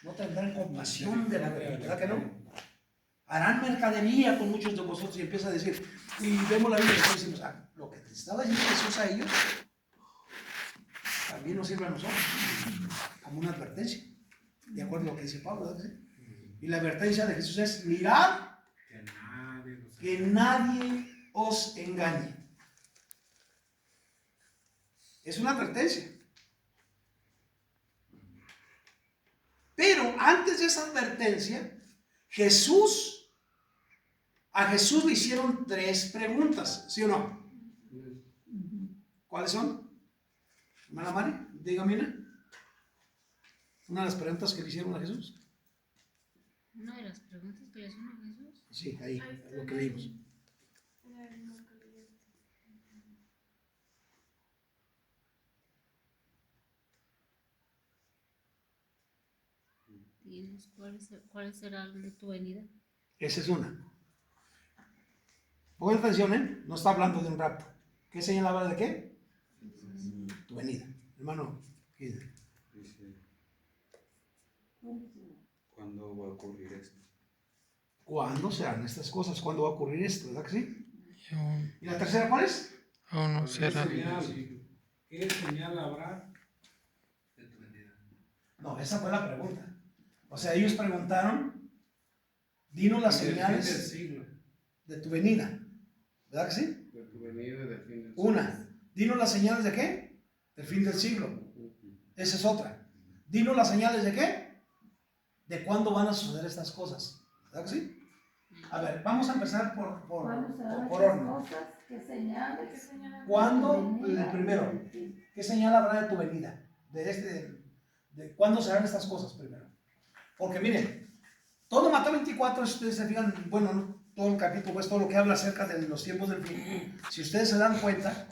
No tendrán compasión de la verdad, ¿verdad que no? Harán mercadería con muchos de vosotros, y empieza a decir, y vemos la Biblia y decimos, lo que te estaba diciendo Jesús a ellos, también nos sirve a nosotros, como una advertencia, de acuerdo a lo que dice Pablo, ¿verdad? Y la advertencia de Jesús es, mirad que nadie os engañe. Es una advertencia. Pero antes de esa advertencia, a Jesús le hicieron 3 preguntas, ¿sí o no? ¿Cuáles son? Hermana Mari, dígame una de las preguntas que le hicieron a Jesús. Una de las preguntas que le hicieron a Jesús. Sí, ahí, lo que leímos. Dinos, ¿cuál será de tu venida? Esa es una. Pongan atención, no está hablando de un rapto. ¿Qué señal habla de qué? Tu venida. Hermano, ¿qué dice? Dice, ¿cuándo va a ocurrir esto? ¿Cuándo serán estas cosas? ¿Cuándo va a ocurrir esto? ¿Verdad que sí? ¿Y la tercera cuál es? Aún no será. ¿Qué señal habrá de tu venida? No, esa fue la pregunta. O sea, ellos preguntaron, dinos las señales de tu venida. ¿Verdad que sí? De tu venida y del fin del siglo. Una, dinos las señales de qué? Del fin del siglo. Esa es otra. Dinos las señales de qué? De cuándo van a suceder estas cosas. ¿Verdad que sí? A ver, vamos a empezar por orden. ¿Qué señales? ¿Cuándo? El primero. ¿Qué señal habrá de tu venida? De cuándo serán estas cosas primero. Porque miren, todo Mateo 24, si ustedes se fijan, bueno, no, todo el capítulo es todo lo que habla acerca de los tiempos del fin. Si ustedes se dan cuenta,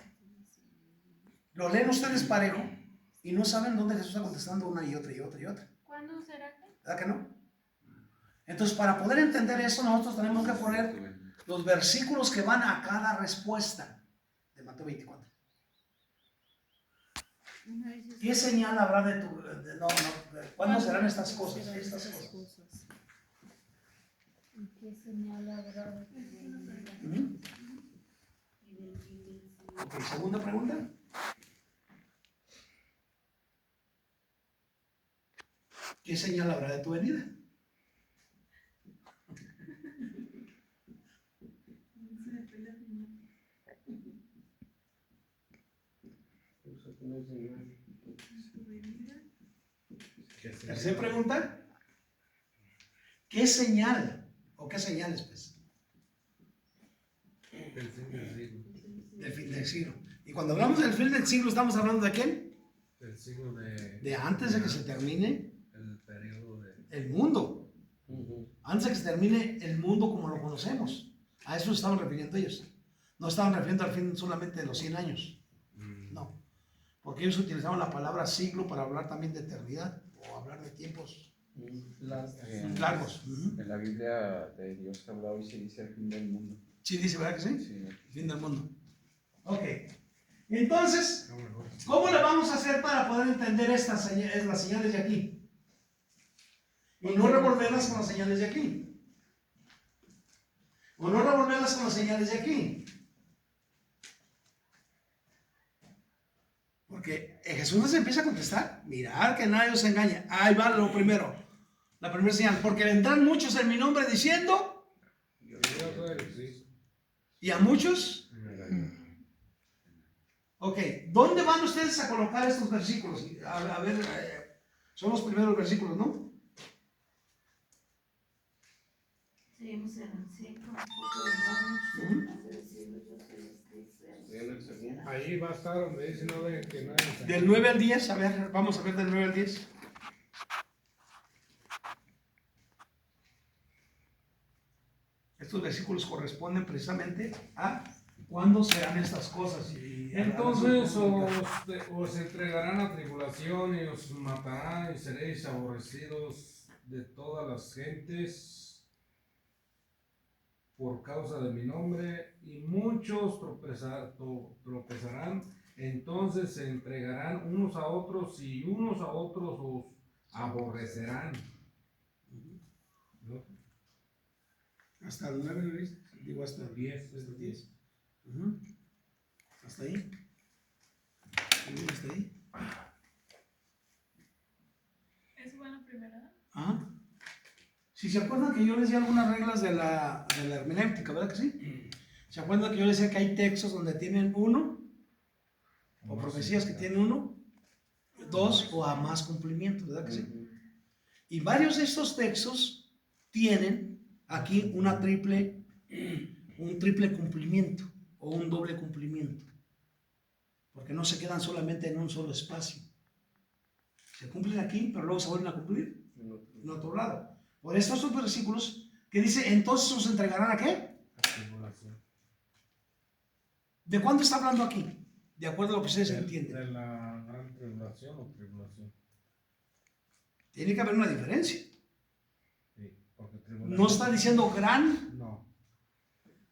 lo leen ustedes parejo y no saben dónde Jesús está contestando una y otra y otra y otra. ¿Cuándo será que? ¿Verdad que no? Entonces, para poder entender eso, nosotros tenemos que poner los versículos que van a cada respuesta de Mateo 24. ¿Qué señal habrá de tu... ¿Cuándo serán estas cosas? Estas cosas. ¿Qué señal habrá de tu venida? Ok, segunda pregunta. ¿Qué señal habrá de tu venida? Tercera pregunta. ¿Qué señal? ¿O qué señales, pues? Del fin del siglo. Del fin del siglo. Y cuando hablamos del fin del siglo, ¿estamos hablando de quién? Del siglo De antes de que se termine el periodo de... el mundo. Antes de que se termine el mundo como lo conocemos. A eso se estaban refiriendo ellos. No estaban refiriendo al fin solamente de los 100 años. No. Porque ellos utilizaban la palabra siglo para hablar también de eternidad o hablar de tiempos largos. En la Biblia de Dios hablado y se dice el fin del mundo. Sí, dice, ¿verdad que sí? Sí. El fin del mundo. Ok. Entonces, ¿cómo le vamos a hacer para poder entender las señales de aquí? Y no revolverlas con las señales de aquí. O no revolverlas con las señales de aquí. Porque Jesús les empieza a contestar, mirad que nadie os engañe. Ahí va lo primero, la primera señal. Porque vendrán muchos en mi nombre diciendo, y a muchos. Ok, ¿dónde van ustedes a colocar estos versículos? A ver, son los primeros versículos, ¿no? Seguimos en el 5, Ahí va a estar donde dice no de que nadie... Del 9 al 10, a ver, vamos a ver del 9 al 10. Estos versículos corresponden precisamente a cuándo serán estas cosas. Entonces os entregarán a tribulación y os matarán y seréis aborrecidos de todas las gentes por causa de mi nombre, y muchos tropezarán, entonces se entregarán unos a otros y unos a otros os aborrecerán. ¿no? Hasta el 9, ¿no viste? Digo hasta el 10. Hasta el 10. Hasta ahí. Sí, hasta ahí. ¿Es buena primera? Ajá. Si se acuerdan que yo les di algunas reglas de la hermenéutica, ¿verdad que sí? ¿Se acuerdan que yo les decía que hay textos donde tienen uno, o profecías que tienen uno, dos o a más cumplimientos, ¿verdad que sí? Y varios de estos textos tienen aquí un triple cumplimiento o un doble cumplimiento, porque no se quedan solamente en un solo espacio. Se cumplen aquí, pero luego se vuelven a cumplir en otro lado. Por estos versículos que dice, entonces os entregarán ¿a qué? Tribulación. ¿De cuándo está hablando aquí? De acuerdo a lo que ustedes entienden. ¿De la gran tribulación o tribulación? Tiene que haber una diferencia. Sí, porque tribulación. No está diciendo gran, No.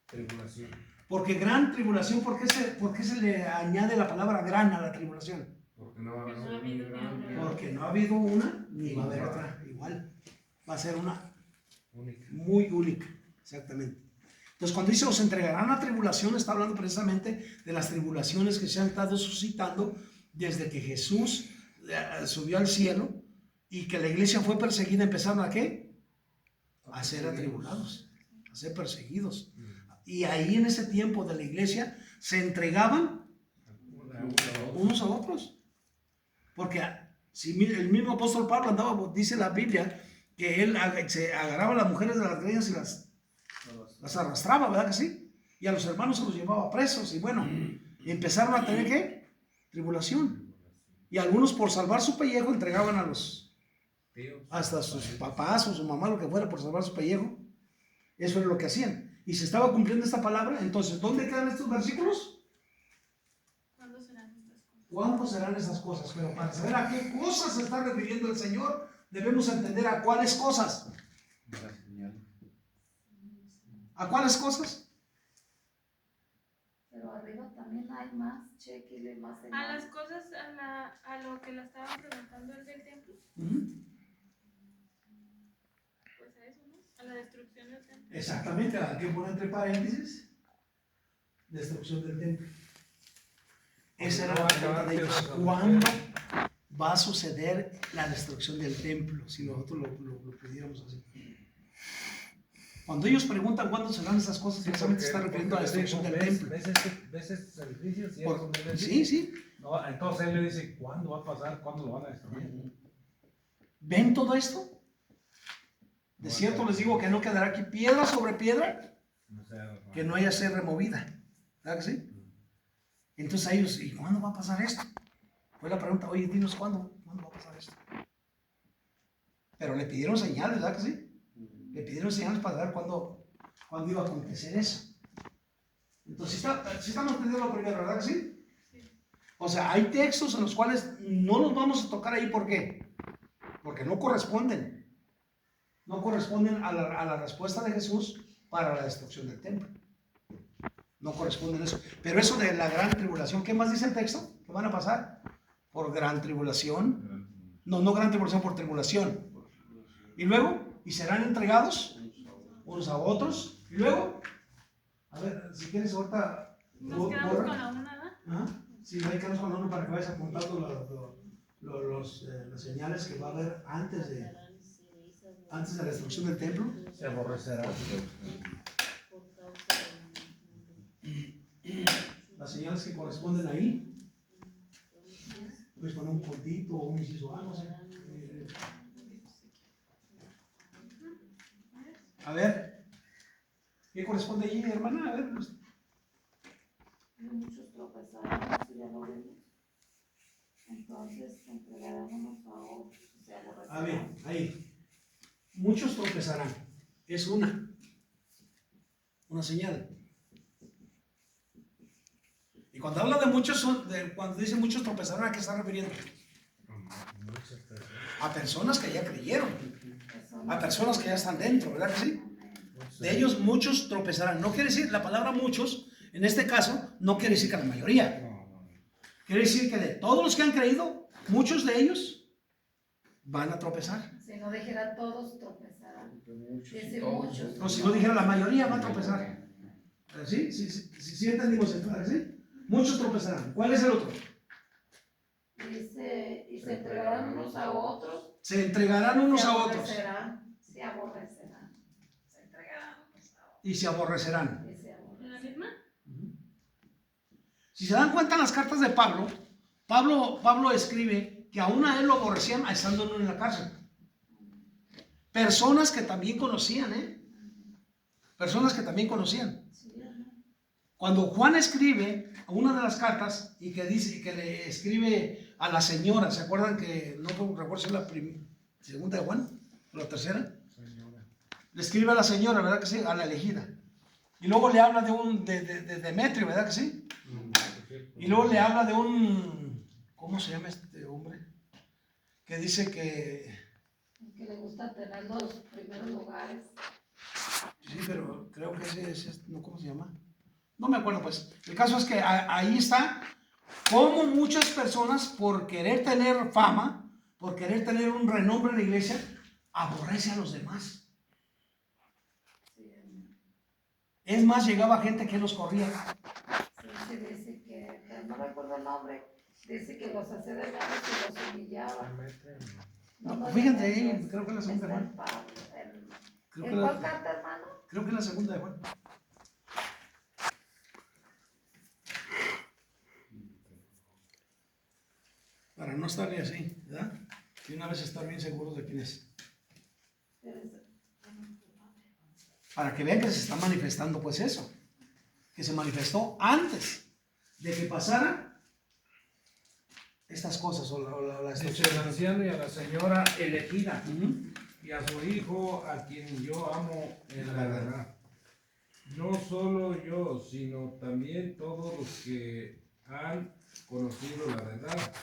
Tribulación. porque gran tribulación, ¿por qué se le añade la palabra gran a la tribulación? Porque no va a haber Porque no ha habido una ni gran una. Porque no ha habido una, ni va a haber otra. Igual, va a ser una única. muy única, exactamente. Entonces, cuando dice os entregarán a tribulación, está hablando precisamente de las tribulaciones que se han estado suscitando desde que Jesús subió al cielo y que la iglesia fue perseguida. ¿Empezaron a qué? A ser atribulados, a ser perseguidos. Y ahí en ese tiempo de la iglesia se entregaban unos a otros. Porque si el mismo apóstol Pablo andaba, dice la Biblia, que él se agarraba a las mujeres de las greñas y las arrastraba, ¿verdad que sí? Y a los hermanos se los llevaba presos y bueno, empezaron a tener ¿qué? Tribulación. Y algunos por salvar su pellejo entregaban a los, hasta sus papás o su mamá, lo que fuera, por salvar su pellejo. Eso es lo que hacían. Y se estaba cumpliendo esta palabra. Entonces, ¿dónde quedan estos versículos? ¿Cuándo serán estas cosas? ¿Cuándo serán esas cosas? Pero para saber a qué cosas se está refiriendo el Señor, debemos entender a cuáles cosas. ¿A cuáles cosas? Pero arriba también hay más, chequele más A señales. las cosas, a lo que le estaban preguntando el del templo, pues a eso, ¿no? A la destrucción del templo. Exactamente, hay que poner entre paréntesis destrucción del templo. Esa era la pregunta de ellos. ¿Cuándo va a suceder la destrucción del templo? Si nosotros lo pudiéramos hacer. Cuando ellos preguntan cuándo serán esas cosas, precisamente se está refiriendo a la destrucción del templo. ¿Ves estos edificios? Sí, sí. No, entonces él le dice, ¿cuándo va a pasar? ¿Cuándo lo van a destruir? ¿Ven todo esto? De cierto les digo que no quedará aquí piedra sobre piedra que no haya ser removida. ¿Verdad que sí? Entonces a ellos, ¿y cuándo va a pasar esto? Fue la pregunta, oye, dinos cuándo va a pasar esto. Pero le pidieron señales, ¿verdad que sí? Le pidieron señales para ver cuándo iba a acontecer eso. Entonces, sí estamos entendiendo lo primero, ¿verdad que sí? O sea, hay textos en los cuales no los vamos a tocar ahí, ¿por qué? Porque no corresponden. No corresponden a la respuesta de Jesús para la destrucción del templo. No corresponden a eso. Pero eso de la gran tribulación, ¿qué más dice el texto? ¿Qué van a pasar? Por gran tribulación. No gran tribulación, por tribulación. Y luego, y serán entregados unos a otros. Y luego, a ver, si quieres ahorita Nos quedamos con la una, ¿no? ¿Ah? Sí, ahí quedamos con uno para que vayas apuntando las señales que va a haber antes de la destrucción del templo. Se aborrecerá. Las señales que corresponden ahí. Puedes poner un puntito o un inciso A, no sé. A ver, ¿qué corresponde allí, hermana? A ver. Y muchos tropezarán, eso ya lo vemos. Entonces se entregarán unos a otros. Se aborrecerán. A ver, ahí. Muchos tropezarán. Es una señal. Y cuando habla de muchos, cuando dice muchos tropezarán, ¿a qué está refiriendo? A personas que ya creyeron. A personas que ya están dentro, ¿verdad que sí? De ellos muchos tropezarán. No quiere decir, la palabra muchos, en este caso, no quiere decir que la mayoría. Quiere decir que de todos los que han creído, muchos de ellos van a tropezar. Si no dijera todos, tropezarán. Dice todos. muchos. O si no dijera la mayoría va a tropezar. ¿Sí? Sí entendimos esto, ¿sí? Muchos tropezarán. ¿Cuál es el otro? Dice, y se entregarán unos a otros. Se entregarán unos a otros Se aborrecerán. Se entregarán unos a otros. y se aborrecerán. Y se ¿En la aborrecerán. misma? Si se dan cuenta en las cartas de Pablo escribe que aún a él lo aborrecían estando en la cárcel. Personas que también conocían, Personas que también conocían. Sí, ¿no? Cuando Juan escribe una de las cartas y que dice que le escribe a la señora, ¿se acuerdan que no recuerdo si es la segunda de Juan o la tercera? Le escribe a la señora, ¿verdad que sí? A la elegida. Y luego le habla de Demetrio, ¿verdad que sí? Y luego le habla de ¿cómo se llama este hombre? Que dice que, Que le gusta tener los primeros lugares. sí, pero creo que ese es, no, ¿cómo se llama? No me acuerdo, pues. El caso es que ahí está cómo muchas personas, por querer tener fama, por querer tener un renombre en la iglesia, aborrece a los demás. Sí, Es más, llegaba gente que los corría. sí, dice que, pero no recuerdo el nombre, dice que los hacía de menos y los humillaba. No, fíjate ahí, creo que es la segunda de Está Juan. en Pablo, Creo ¿En que cuál la, carta, hermano? creo que es la segunda de Juan. Para no estar ni así, ¿verdad? Y una vez estar bien seguros de quién es. Para que vean que se está manifestando pues eso, que se manifestó antes de que pasaran estas cosas o las Dice al anciano y a la señora elegida, Ujú. y a su hijo, a quien yo amo en la verdad. No solo yo, sino también todos los que han conocido la verdad,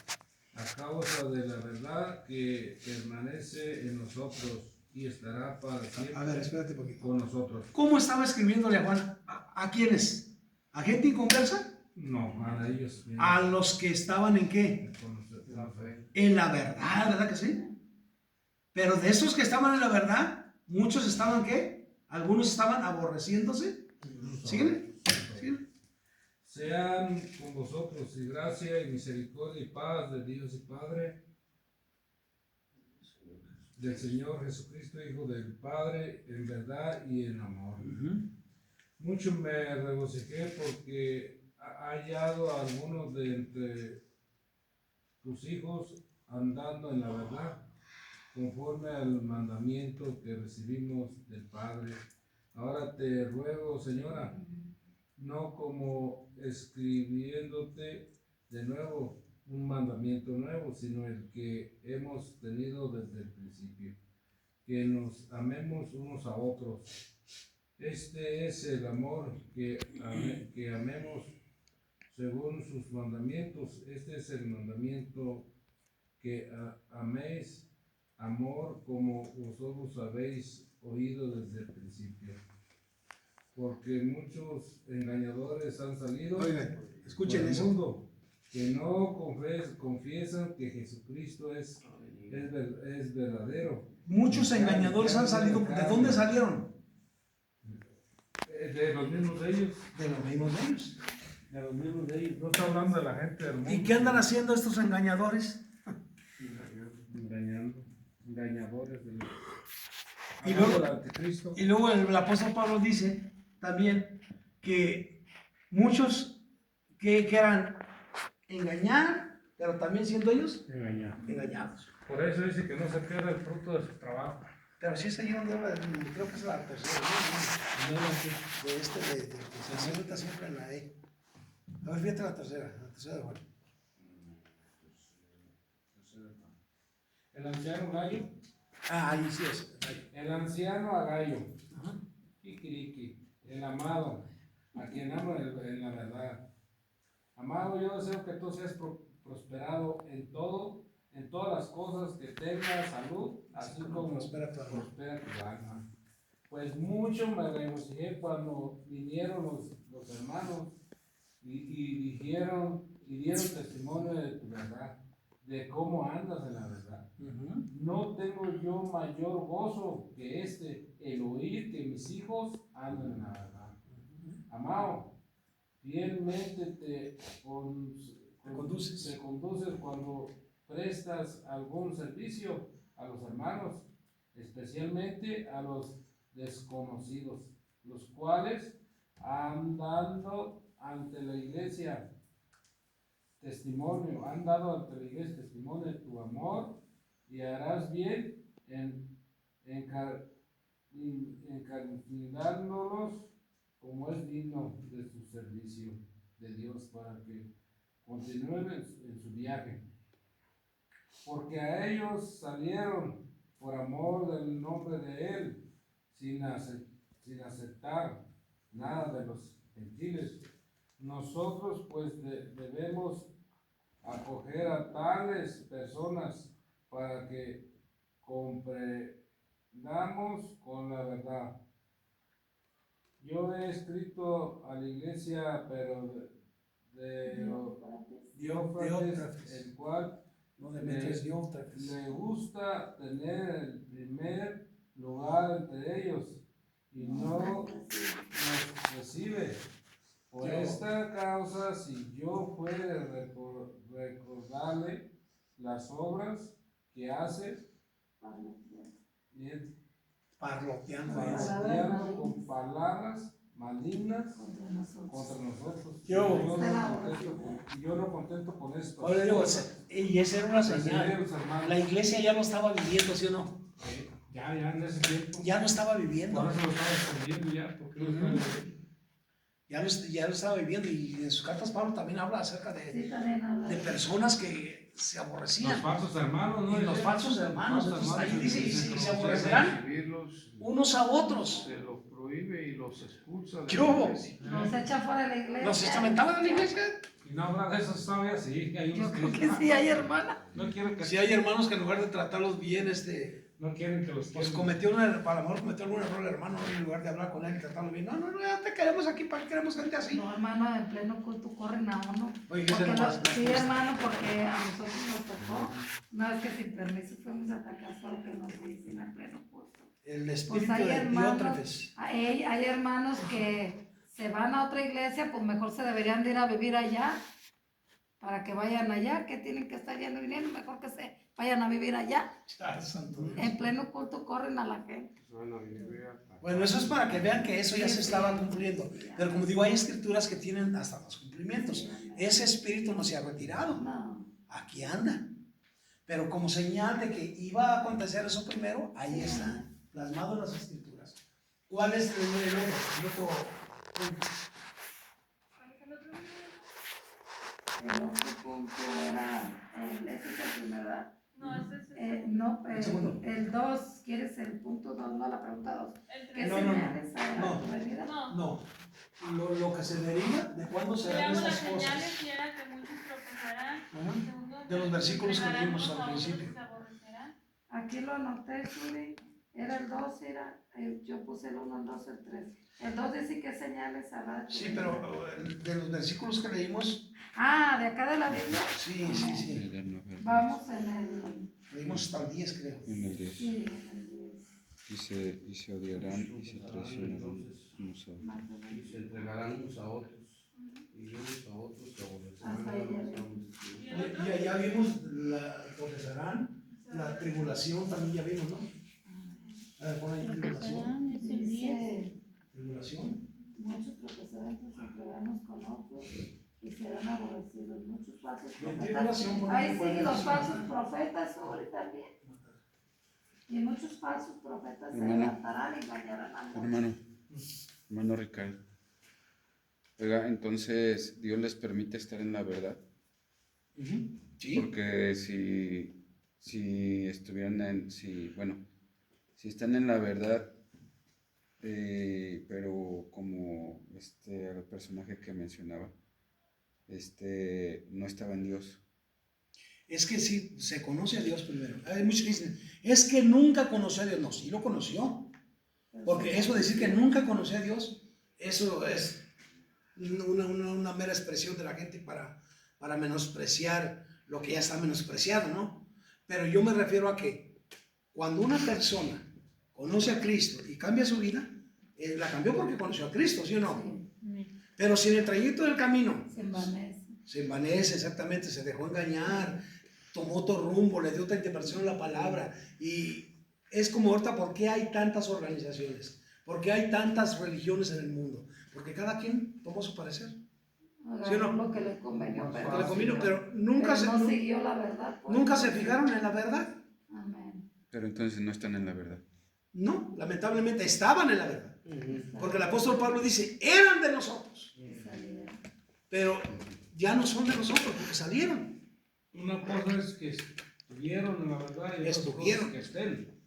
a causa de la verdad que permanece en nosotros y estará para siempre A ver, espérate un poquito. con nosotros. ¿Cómo estaba escribiéndole a Juan? ¿A quiénes? ¿A gente inconversa? No, a ellos mismos. A los que estaban en qué? Con la fe. En la verdad, ¿verdad que sí? Pero de esos que estaban en la verdad, muchos estaban ¿qué? Algunos estaban aborreciéndose. ¿Síguele? ¿Síguele? Sean con vosotros y gracia y misericordia y paz de Dios y Padre, del Señor Jesucristo, Hijo del Padre, en verdad y en amor. Mucho me regocijé porque ha hallado a algunos de entre tus hijos andando en la verdad, conforme al mandamiento que recibimos del Padre. Ahora te ruego, Señora, no como escribiéndote de nuevo un mandamiento nuevo, sino el que hemos tenido desde el principio, que nos amemos unos a otros. Este es el amor, que amemos según sus mandamientos. Este es el mandamiento, que améis amor como vosotros habéis oído desde el principio. Porque muchos engañadores han salido Oigan, por escuchen el eso. mundo, que no confiesan que Jesucristo es verdadero. Muchos engañadores han salido. ¿De dónde salieron? De los mismos de ellos. De los mismos de ellos. De los mismos de ellos. No está hablando de la gente del mundo. ¿Y qué andan haciendo estos engañadores? Engañadores del Y luego- del anticristo. Y luego el apóstol Pablo dice también que muchos que eran engañar, pero también siendo ellos engañados. Por eso dice que no se pierda el fruto de su trabajo. Pero sí es ahí donde habla, creo que es la tercera, ¿no? De que se suelta siempre en la E. A ver, fíjate la tercera de Juan. El anciano Gallo. Ah, ahí sí es. Ahí. El anciano a Gallo. Ajá. Kikiriki. El amado, a quien amo en la verdad. Amado, yo deseo que tú seas prosperado en todo, en todas las cosas, que tengas salud, así como prospera tu alma. prospera tu alma. Pues mucho me regocijé cuando vinieron los hermanos y dieron testimonio de tu verdad, de cómo andas en la verdad. No tengo yo mayor gozo que el oír que mis hijos andan en la verdad. Amado, fielmente te conduces cuando prestas algún servicio a los hermanos, especialmente a los desconocidos, los cuales andando ante la iglesia han dado ante la iglesia testimonio de tu amor, y harás bien en encaminándolos como es digno de su servicio de Dios, para que continúen en su viaje. Porque a ellos salieron por amor del nombre de Él, sin aceptar nada de los gentiles. Nosotros pues debemos acoger a tales personas para que comprendamos con la verdad. Yo he escrito a la iglesia, pero de Diótrefes, el cual le gusta tener el primer lugar entre ellos y no nos recibe. Por esta causa, si yo fuera recordarle las obras que hace, parloteando con palabras malignas contra nosotros. Yo no contento con esto. Ahora digo, y esa era una señal. La iglesia ya no estaba viviendo, ¿sí o no? Ya en ese tiempo. Ya no estaba viviendo. Por eso lo estaba escondiendo ya, porque no estaba viviendo. Ya lo estaba viviendo, y en sus cartas Pablo también habla acerca de personas que se aborrecían. Los falsos hermanos, ¿no? Y los falsos hermanos. Entonces, ahí dice, y se aborrecerán unos a otros. Se los prohíbe y los expulsa de ¿Qué la hubo? iglesia. Los echa fuera de la iglesia. ¿Los estamentaban en la iglesia? Y no habla de esos todavía, sí. Hay Yo unos creo que sí hay hermana. no quiero que Si hay hermanos que en lugar de tratarlos bien, no quieren que los pues quieran. a lo mejor cometió algún error el hermano, en lugar de hablar con él y tratarlo bien. No, ya te queremos aquí, ¿para qué queremos gente así? No, hermano, en pleno culto corren a uno. Oye, Porque hermano? sí, hermano, porque a nosotros nos tocó. Una vez que sin permiso fuimos a atacar solo que nos dicen en pleno culto. El espíritu Pues hay de hermanos, Diótrefes. hay hermanos que se van a otra iglesia, pues mejor se deberían de ir a vivir allá, para que vayan allá, que tienen que estar yendo y viniendo, mejor que se vayan a vivir allá. Ah, santo Dios. En pleno culto corren a la gente. Bueno, eso es para que vean que eso ya se estaba cumpliendo. Pero como digo, hay escrituras que tienen hasta los cumplimientos. Ese espíritu no se ha retirado. No. Aquí anda. Pero como señal de que iba a acontecer eso primero, ahí está, plasmado en las escrituras. ¿Cuál es el otro punto? El otro punto era, ese es el primero, ¿verdad? No, ese es El segundo. El 2, ¿quieres el punto 2? No, la pregunta 2. el ¿Qué 3. No. señales hay No. a tu venida? No. No, lo que se deriva de cuándo se dan Veamos las estas cosas. señales y era que muchos tropezarán. Ajá. Segundo, De los versículos que entregarán leímos unos al a otros principio. y se aborrecerán. Aquí lo anoté, Suri. Era el 2, yo puse el 1, el 2, el 3. El 2 dice qué señales habrá de tu Sí, venida. pero de los versículos que leímos, Ah, de acá de la Biblia. sí. Vamos en el. Leímos hasta el 10, creo. En el 10. Sí, en el 10. Y se odiarán y se traicionarán unos a otros. Más o menos. Y se entregarán unos a otros, y unos a otros se aborrecerán. Hasta ahí unos a ya otros. Y allá vimos la tropezarán, la tribulación también ya vimos, ¿no? A ver, pon ahí tribulación. Es el 10. Dice, Tribulación. muchos tropezarán, se entregarán con otros y serán aborrecidos. Muchos falsos Bien, profetas. tribulación, por Ahí ejemplo, sí, en los el- falsos profetas sobre también. Y muchos falsos profetas se Hermano. levantarán y engañarán a muchos. Hermano Ricardo. Oiga, entonces Dios les permite estar en la verdad. Ujú. Sí. Porque si estuvieran si están en la verdad, pero como el personaje que mencionaba, no estaba en Dios. Es que sí, se conoce a Dios primero. Hay muchos que dicen, es que nunca conoció a Dios. No, sí lo conoció. Porque eso de decir que nunca conoció a Dios, eso es una mera expresión de la gente para menospreciar lo que ya está menospreciado, ¿no? Pero yo me refiero a que cuando una persona conoce a Cristo y cambia su vida, la cambió porque conoció a Cristo, ¿sí o no? Sí, Pero si en el trayecto del camino se envanece. exactamente, se dejó engañar, tomó otro rumbo, le dio otra interpretación a la palabra, y es como ahorita, ¿por qué hay tantas organizaciones? ¿Por qué hay tantas religiones en el mundo? Porque cada quien tomó su parecer. ¿Sí o no? Lo que le convenió, Te lo convino, pero nunca, pero no siguió la verdad. Pues. nunca se fijaron en la verdad. Amén. Pero entonces no están en la verdad. No, lamentablemente estaban en la verdad. Porque el apóstol Pablo dice, eran de nosotros, pero ya no son de nosotros porque salieron. Una cosa es que estuvieron en la verdad y otra cosa Estuvieron. es que estén.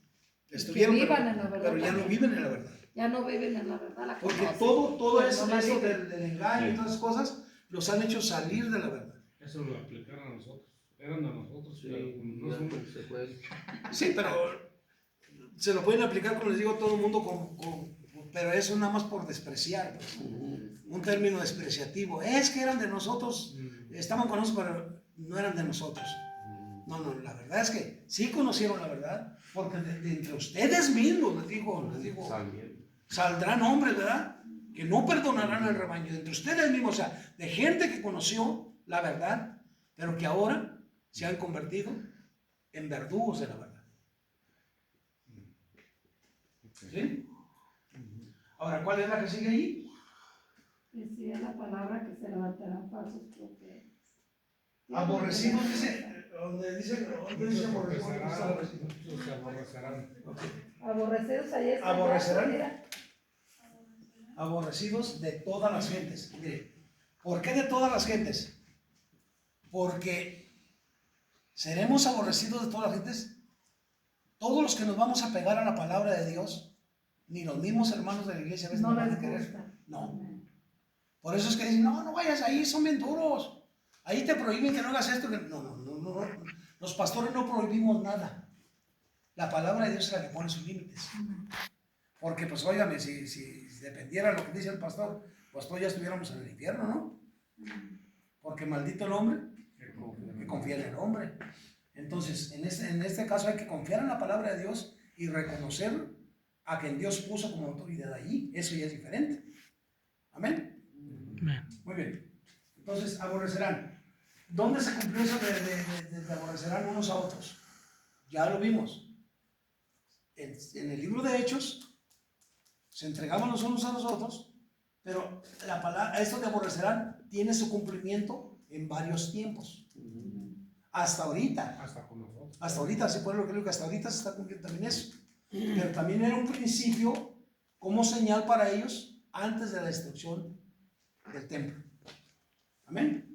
Estuvieron, vivan pero, en la verdad pero ya no también. viven en la verdad. Ya no viven en la verdad. La Porque conocen, todo pero eso, no la eso viven. del engaño y todas esas cosas los han hecho salir de la verdad. Eso lo aplicaron a nosotros. Eran de nosotros, pero Sí, como no ya somos. se fue. Sí, pero se lo pueden aplicar, como les digo, a todo el mundo, pero eso nada más por despreciar, pues. Un término despreciativo. Es que eran de nosotros, estaban con nosotros, pero no eran de nosotros. No, la verdad es que sí conocieron la verdad, porque de entre ustedes mismos, les digo, Salieron. saldrán hombres, ¿verdad? Que no perdonarán al rebaño, de entre ustedes mismos, o sea, de gente que conoció la verdad, pero que ahora se han convertido en verdugos de la verdad. ¿Sí? Ahora, ¿cuál es la que sigue ahí? Decía la palabra que se levantarán falsos profetas. Aborrecidos dice, donde dice aborrecidos. Muchos se aborrecerán. Aborrecidos ahí está. Aborrecerán. Mira. Aborrecidos de todas las gentes. Mire, ¿por qué de todas las gentes? Porque seremos aborrecidos de todas las gentes. Todos los que nos vamos a pegar a la palabra de Dios, ni los mismos hermanos de la iglesia a veces No nos van les a querer. gusta. No. Por eso es que dicen, no vayas ahí, son bien duros. Ahí te prohíben que no hagas esto. No. Los pastores no prohibimos nada. La palabra de Dios es la que pone sus límites. Porque, pues, óigame, si dependiera lo que dice el pastor, pues todos ya estuviéramos en el infierno, ¿no? Porque maldito el hombre que confía en el hombre. Entonces, en este caso hay que confiar en la palabra de Dios y reconocer a quien Dios puso como autoridad allí. Eso ya es diferente. Amén. Muy bien. Entonces, aborrecerán. ¿Dónde se cumplió eso de aborrecerán unos a otros? Ya lo vimos. En el libro de Hechos se entregaban los unos a los otros, pero la palabra, esto de aborrecerán tiene su cumplimiento en varios tiempos. Hasta ahorita. Hasta con nosotros. Hasta ahorita, sí, por lo que digo que hasta ahorita se está cumpliendo también eso. Pero también era un principio como señal para ellos antes de la destrucción del templo. Amén.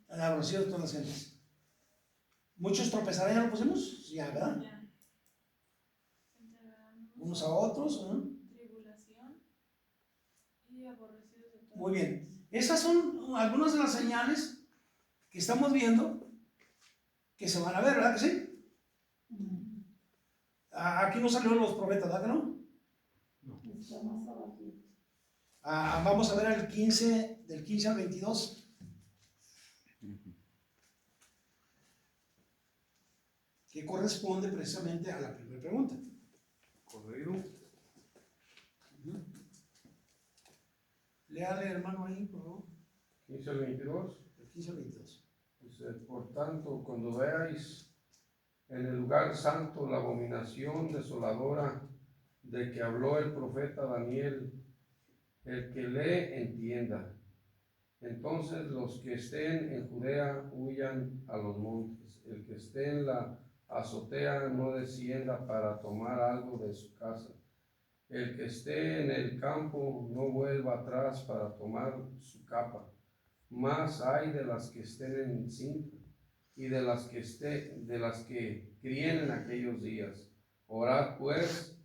Aborrecidos de todas las gentes. Muchos tropezarán, ya lo pusimos, ya, ¿verdad? Ya. Se entregarán Unos a otros. tribulación y aborrecidos de todas. Muy bien. Esas son algunas de las señales que estamos viendo que se van a ver, ¿verdad que sí? Aquí no salieron los profetas, ¿verdad que no? Está más abajito. Vamos a ver el 15, del 15 al 22. Que corresponde precisamente a la primera pregunta. Corrido. Léale, hermano, ahí, por favor. 15 al 22. El 15 al 22. Dice, por tanto, cuando veáis en el lugar santo la abominación desoladora de que habló el profeta Daniel, el que lee entienda. Entonces los que estén en Judea huyan a los montes, el que esté en la azotea no descienda para tomar algo de su casa, el que esté en el campo no vuelva atrás para tomar su capa. Más hay de las que estén en cinta y de las que críen en aquellos días. Orad pues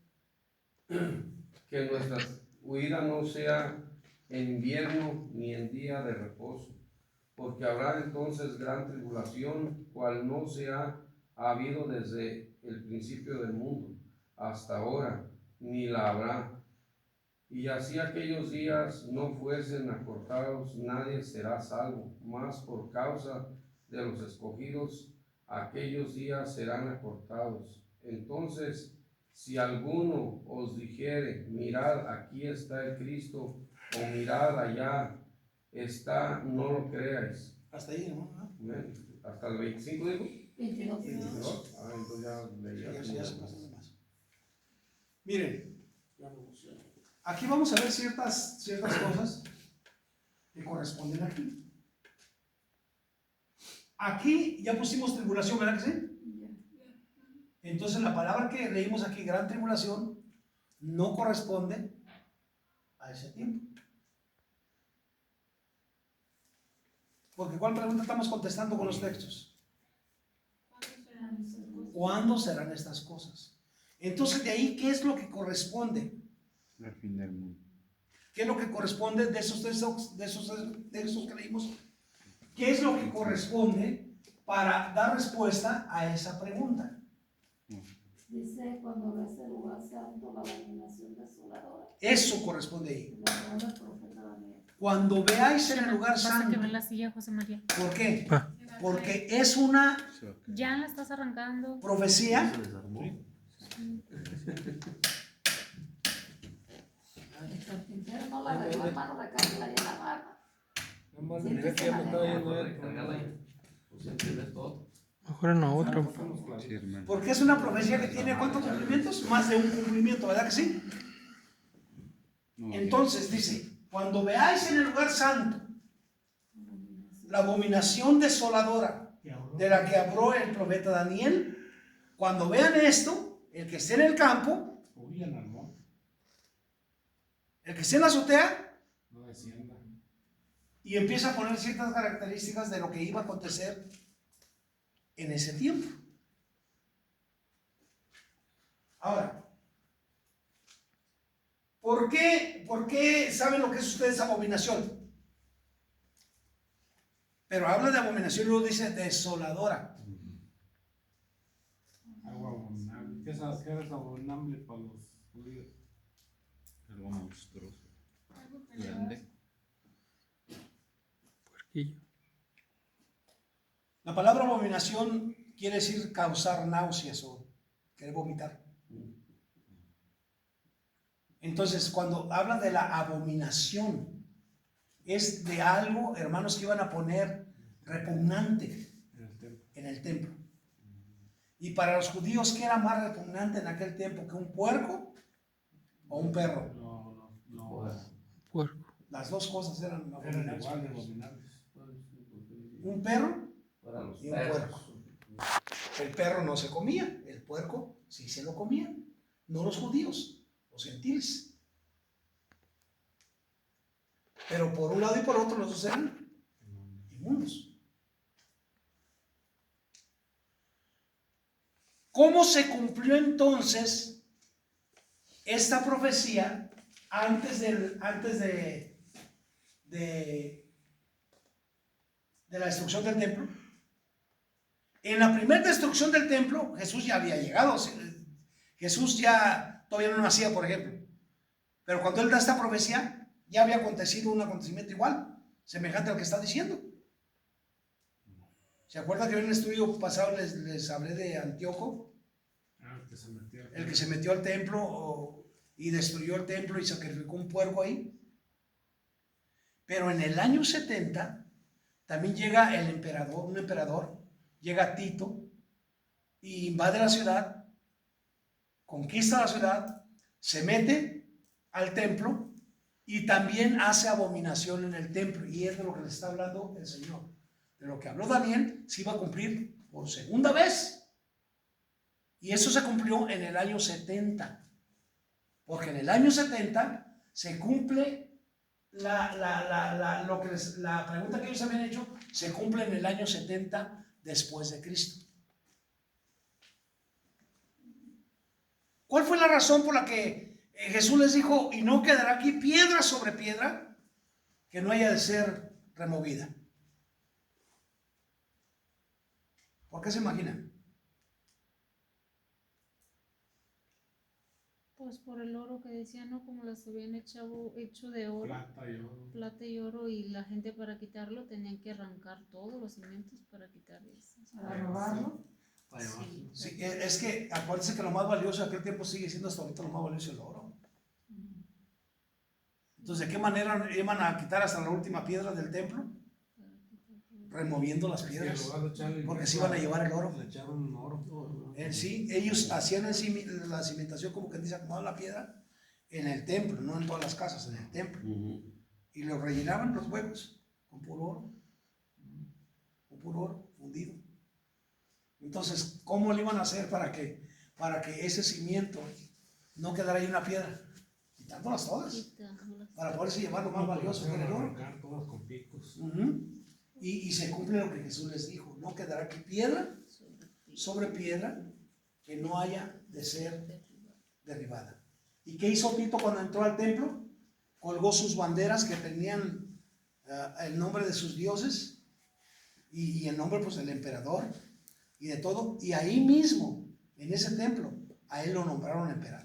que nuestra huida no sea en invierno ni en día de reposo, porque habrá entonces gran tribulación, cual no se ha habido desde el principio del mundo hasta ahora, ni la habrá. Y así aquellos días no fuesen acortados, nadie será salvo, mas por causa de los escogidos, aquellos días serán acortados. Entonces, si alguno os dijere, mirad, aquí está el Cristo, o mirad, allá está, no lo creáis. Hasta ahí, ¿no? Amén. Hasta el 25 dijo. 22. 22. Ah, entonces ya leía. Ya se pasó más. Miren, aquí vamos a ver ciertas cosas que corresponden aquí. Aquí ya pusimos tribulación, ¿verdad que sí? Entonces la palabra que leímos aquí, gran tribulación, no corresponde a ese tiempo. Porque ¿cuál pregunta estamos contestando con los textos? ¿Cuándo serán estas cosas? Entonces de ahí, ¿qué es lo que corresponde? El fin del mundo. ¿Qué es lo que corresponde de esos textos que leímos? ¿Qué es lo que corresponde para dar respuesta a esa pregunta? Dice, cuando ves el lugar santo, la abominación desoladora. Eso corresponde ahí. Lo habla el profeta Daniel. Cuando veáis en el lugar Vas a santo. quebrar la silla, José María. ¿Por qué? Porque es una Ya la estás arrancando. profecía El carpintero no la arregló, hermano, recárgala ahí en la barra. No más, mira que ya me estaba yendo él. Mejor en la otra. Sí, hermano. porque es una profecía que tiene ¿cuántos cumplimientos? Más de un cumplimiento, ¿verdad que sí? No, Entonces dice, cuando veáis en el lugar santo la abominación desoladora de la que habló el profeta Daniel, cuando vean esto, el que esté en el campo, el que esté en la azotea, No descienda. y empieza a poner ciertas características de lo que iba a acontecer en ese tiempo. Ahora, ¿por qué saben lo que es ustedes abominación? Pero habla de abominación y luego dice desoladora. Algo abominable. ¿Qué es abominable para los judíos? algo monstruoso. Grande. Puerquillo. La palabra abominación quiere decir causar náuseas o querer vomitar. Entonces, cuando habla de la abominación, es de algo, hermanos, que iban a poner repugnante en el templo. Y para los judíos, ¿qué era más repugnante en aquel tiempo que un puerco o un perro? No. Puerco. Las dos cosas eran Eran abominables. igual de abominables. Un perro Para los y un puerco. El perro no se comía, el puerco sí se lo comían. No los judíos, los gentiles. Pero por un lado y por otro los dos eran inmundos. ¿Cómo se cumplió entonces esta profecía antes de la destrucción del templo? En la primera destrucción del templo, Jesús ya había llegado. Jesús ya todavía no nacía, por ejemplo. Pero cuando él da esta profecía, ya había acontecido un acontecimiento igual, semejante al que está diciendo. ¿Se acuerdan que en un estudio pasado les hablé de Antíoco? El que se metió al templo y destruyó el templo y sacrificó un puerco ahí. Pero en el año 70 también llega el emperador, un emperador, llega Tito y invade la ciudad, conquista la ciudad, se mete al templo y también hace abominación en el templo. Y es de lo que le está hablando el Señor. De lo que habló Daniel se iba a cumplir por segunda vez. Y eso se cumplió en el año 70. Porque en el año 70 se cumple la pregunta que ellos habían hecho, se cumple en el año 70 después de Cristo. ¿Cuál fue la razón por la que Jesús les dijo, y no quedará aquí piedra sobre piedra que no haya de ser removida? ¿Por qué se imaginan? Pues pues por el oro que decían, ¿no? Como las habían hecho de oro, plata y oro, y la gente para quitarlo tenían que arrancar todos los cimientos para quitar eso. Para robarlo. Sí, Sí, es que acuérdense que lo más valioso de aquel tiempo sigue siendo hasta ahorita lo más valioso el oro. Entonces, ¿de qué manera iban a quitar hasta la última piedra del templo? Removiendo las piedras, porque se iban a llevar el oro. En sí, ellos hacían la cimentación, como que dice, acomodaban la piedra en el templo, no en todas las casas, en el templo. Y lo rellenaban los huecos con puro oro fundido. Entonces, ¿cómo le iban a hacer para que ese cimiento no quedara ahí una piedra? Quitándolas todas, para poderse llevar lo más valioso que era el oro. Y se cumple lo que Jesús les dijo: no quedará aquí piedra sobre piedra que no haya de ser derribada. ¿Y qué hizo Tito cuando entró al templo? Colgó sus banderas que tenían el nombre de sus dioses y el nombre, pues, del emperador y de todo, y ahí mismo, en ese templo, a él lo nombraron emperador.